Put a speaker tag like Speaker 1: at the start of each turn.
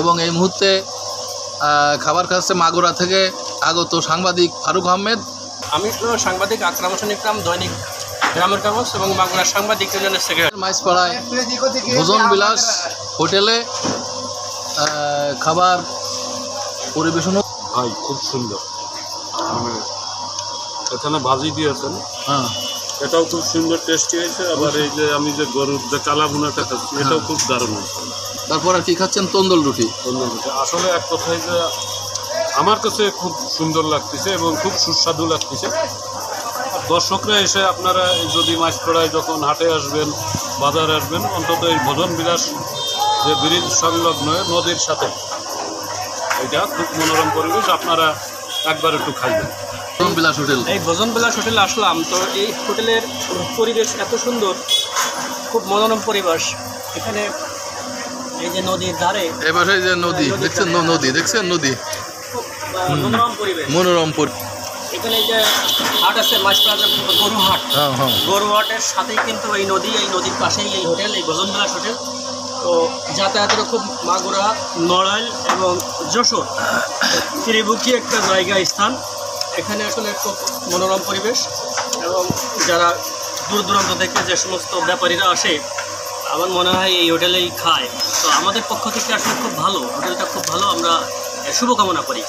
Speaker 1: এবং এই মুহূর্তে খাবার খাচ্ছে মাগুরা থেকে আগত সাংবাদিক ফারুক আহমেদ।
Speaker 2: আমি সাংবাদিক আকরাম হোসেন ইকরাম, দৈনিক গ্রামের কাগজ এবং মাগুরার সাংবাদিক ইউনিয়নের সেক্রেটারি।
Speaker 1: মাইজপাড়ায় ভোজন বিলাস হোটেলে খাবার পরিবেশন।
Speaker 3: ভাই খুব সুন্দর, মানে এখানে ভাজি দিয়েছেন,
Speaker 1: হ্যাঁ
Speaker 3: এটাও খুব সুন্দর টেস্টি হয়েছে। আবার এই যে আমি যে গরুর যে কালা ভুনাটা খাচ্ছি এটাও খুব দারুণ হয়েছে।
Speaker 1: তারপর আর কি খাচ্ছেন? তন্দুল রুটি।
Speaker 3: আসলে এক কথায় যে আমার কাছে খুব সুন্দর লাগতেছে এবং খুব সুস্বাদু লাগতেছে। দর্শকরা এসে আপনারা যদি মাইজপাড়ায় যখন হাটে আসবেন, বাজারে আসবেন, অন্তত এই ভোজন বিলাস যে ব্রিজ সংলগ্ন নদীর সাথে, এটা খুব মনোরম পরিবেশ, আপনারা একবার একটু খাইবেন।
Speaker 1: ভোজন বিলাস হোটেল,
Speaker 2: এই ভোজন বিলাস হোটেলে আসলাম, তো এই হোটেলের পরিবেশ এত সুন্দর, খুব মনোরম পরিবেশ। এখানে এই যে নদীর ধারে,
Speaker 1: এবার এই যে নদী দেখছেন, নদী দেখছেন, নদী
Speaker 2: খুব মনোরম পরিবেশ।
Speaker 1: মনোরম
Speaker 2: এখানে এই যে হাট আছে, মাইজপাড়া গরু হাট,
Speaker 1: হ্যাঁ হ্যাঁ
Speaker 2: গরু হাটের সাথেই কিন্তু এই নদীর পাশেই এই হোটেল, এই ভোজন বিলাস হোটেল। তো যাতায়াতেরও খুব মাগুরা, নড়াইল এবং যশোর ত্রিমুখী একটা জায়গা স্থান। এখানে আসলে খুব মনোরম পরিবেশ এবং যারা দূর দূরান্ত থেকে যে সমস্ত ব্যাপারীরা আসে, আমার মনে হয় এই হোটেলেই খায়। তো আমাদের পক্ষ থেকে আসলে খুব ভালো, হোটেলটা খুব ভালো, আমরা শুভকামনা করি।